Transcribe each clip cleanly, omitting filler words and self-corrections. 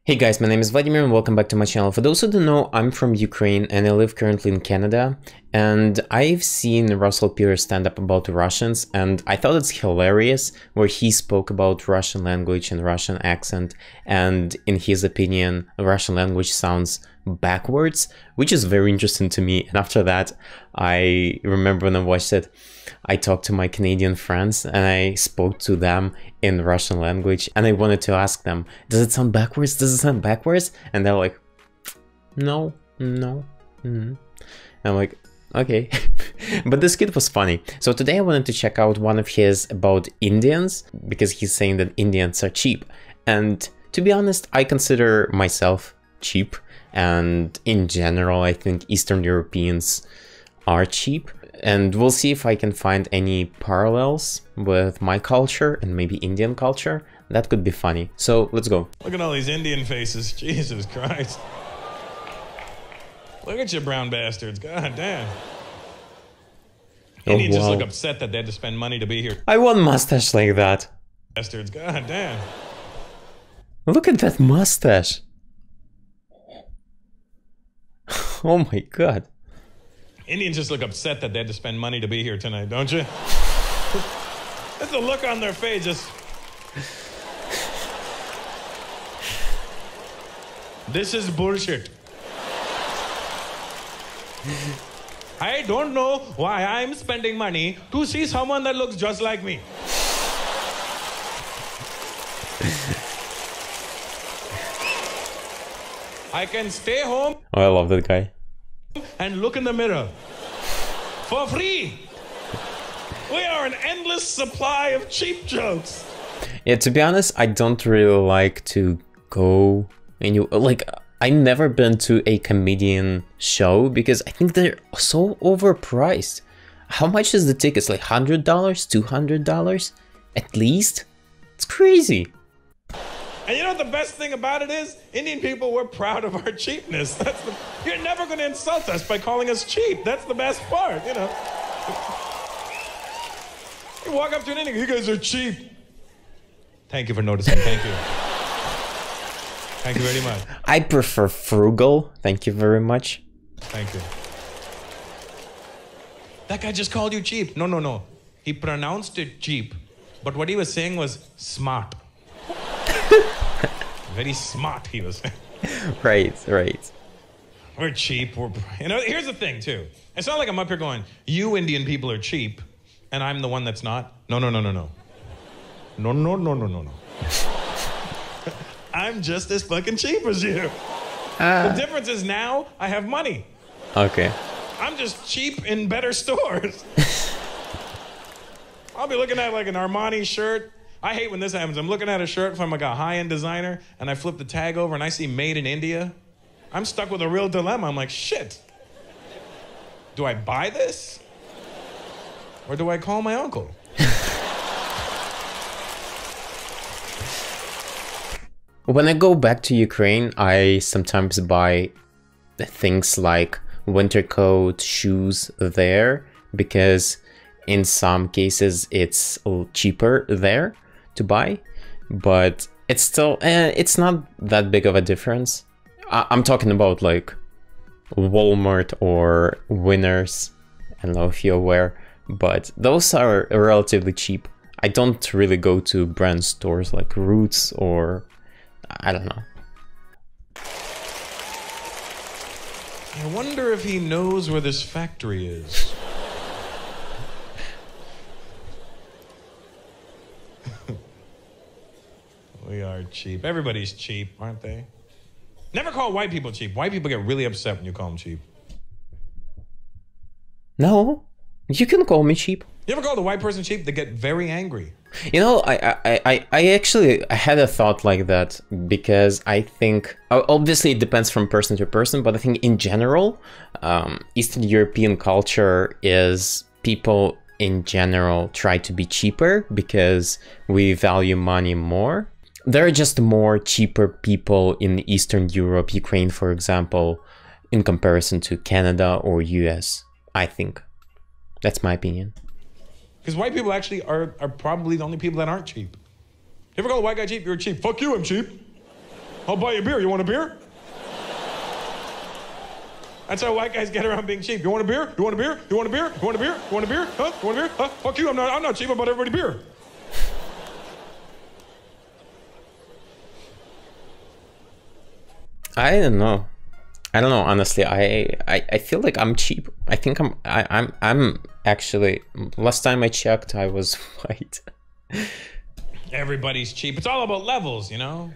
Hey guys, my name is Vladimir and welcome back to my channel. For those who don't know, I'm from Ukraine and I live currently in Canada, and I've seen Russell Peters stand up about the Russians, and I thought it's hilarious where he spoke about Russian language and Russian accent, and in his opinion, Russian language sounds backwards, which is very interesting to me. And after that, I remember when I watched it, I talked to my Canadian friends and I spoke to them in Russian language, and I wanted to ask them, does it sound backwards? Does it sound backwards? And they're like, no. I'm like, okay. But this kid was funny. So today I wanted to check out one of his about Indians, because he's saying that Indians are cheap. And to be honest, I consider myself cheap. And in general, I think Eastern Europeans are cheap. And we'll see if I can find any parallels with my culture and maybe Indian culture. That could be funny. So let's go. Look at all these Indian faces. Jesus Christ. Look at you brown bastards. God damn. Indians just look upset that they had to spend money to be here. I want mustache like that. Bastards. God damn. Look at that mustache. Oh my god. Indians just look upset that they had to spend money to be here tonight, don't you? That's the look on their face, just... This is bullshit. I don't know why I'm spending money to see someone that looks just like me. I can stay home. Oh, I love that guy. And look in the mirror for free. We are an endless supply of cheap jokes. Yeah, to be honest, I don't really like to go and I've never been to a comedian show because I think they're so overpriced. How much is the tickets? Like $100, $200 at least? It's crazy. And you know what the best thing about it is? Indian people, we're proud of our cheapness. You're never going to insult us by calling us cheap. That's the best part, you know. You walk up to an Indian, you guys are cheap. Thank you for noticing. Thank you. Thank you very much. I prefer frugal. Thank you very much. Thank you. That guy just called you cheap. No. He pronounced it cheap. But what he was saying was smart. Very smart, he was. Right. We're cheap. You know, here's the thing, too. It's not like I'm up here going, you Indian people are cheap, and I'm the one that's not. No. No. I'm just as fucking cheap as you. The difference is now I have money. Okay. I'm just cheap in better stores. I'll be looking at like an Armani shirt. I hate when this happens. I'm looking at a shirt from like a high-end designer, and I flip the tag over and I see made in India. I'm stuck with a real dilemma. I'm like, shit. Do I buy this? Or do I call my uncle? When I go back to Ukraine, I sometimes buy things like winter coat, shoes there, because in some cases it's a little cheaper there to buy, but it's still it's not that big of a difference. I'm talking about like Walmart or Winners. I don't know if you're aware, but those are relatively cheap. I don't really go to brand stores like Roots or I don't know. I wonder if he knows where this factory is. We are cheap. Everybody's cheap, aren't they? Never call white people cheap. White people get really upset when you call them cheap. No, you can call me cheap. You ever call the white person cheap? They get very angry. You know, I actually had a thought like that, because I think, obviously it depends from person to person, but I think in general, Eastern European culture is people in general try to be cheaper because we value money more. There are just more cheaper people in Eastern Europe, Ukraine, for example, in comparison to Canada or US, I think. That's my opinion. Because white people actually are probably the only people that aren't cheap. You ever call a white guy cheap? You're cheap. Fuck you, I'm cheap. I'll buy you a beer. You want a beer? That's how white guys get around being cheap. You want a beer? You want a beer? You want a beer? You want a beer? You want a beer? Huh? You want a beer? Huh? Fuck you, I'm not cheap, I bought everybody beer. I don't know. I don't know, honestly. I feel like I'm cheap. I think I'm actually, last time I checked I was white. Everybody's cheap. It's all about levels, you know?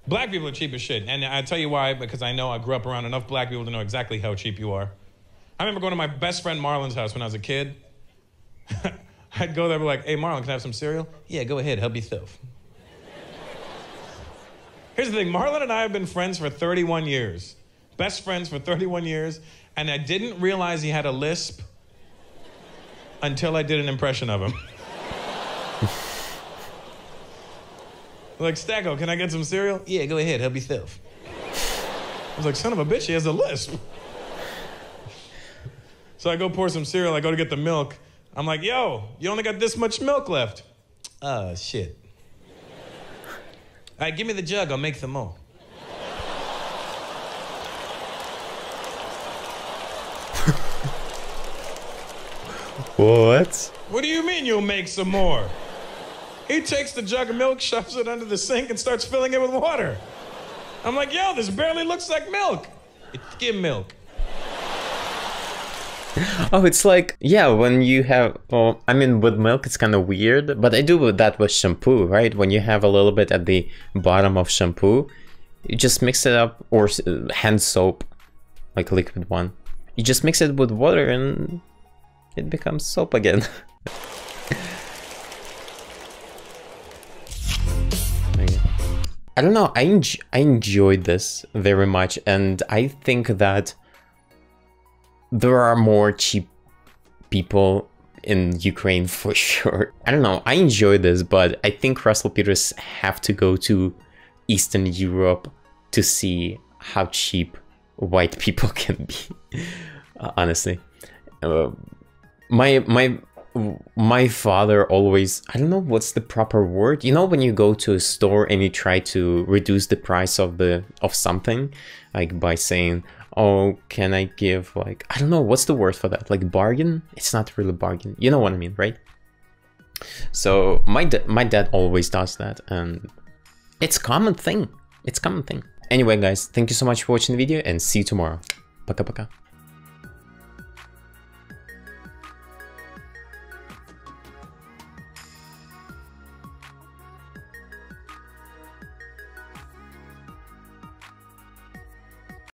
Black people are cheap as shit. And I tell you why, because I know I grew up around enough black people to know exactly how cheap you are. I remember going to my best friend Marlon's house when I was a kid. I'd go there and be like, hey, Marlon, can I have some cereal? Yeah, go ahead, help yourself. Here's the thing, Marlon and I have been friends for 31 years. Best friends for 31 years, and I didn't realize he had a lisp until I did an impression of him. Like, Stacko, can I get some cereal? Yeah, go ahead, help yourself. I was like, son of a bitch, he has a lisp. So I go pour some cereal, I go to get the milk. I'm like, yo, you only got this much milk left. Shit. All right, give me the jug, I'll make some more. What? What do you mean you'll make some more? He takes the jug of milk, shoves it under the sink, and starts filling it with water. I'm like, yo, this barely looks like milk. It's skim milk. Oh, it's like, yeah, when you have, well, I mean, with milk, it's kind of weird, but I do that with shampoo, right? When you have a little bit at the bottom of shampoo, you just mix it up, or hand soap, like liquid one. You just mix it with water and it becomes soap again. I don't know, I enjoyed this very much, and I think that there are more cheap people in Ukraine for sure. I don't know, I enjoy this, but I think Russell Peters have to go to Eastern Europe to see how cheap white people can be, honestly. My father always, I don't know what's the proper word, you know, when you go to a store and you try to reduce the price of something, like by saying, oh, can I give, like, I don't know, what's the word for that, like bargain? It's not really bargain, you know what I mean, right? So my dad always does that, and it's common thing. Anyway guys, thank you so much for watching the video, and see you tomorrow. Пока-пока.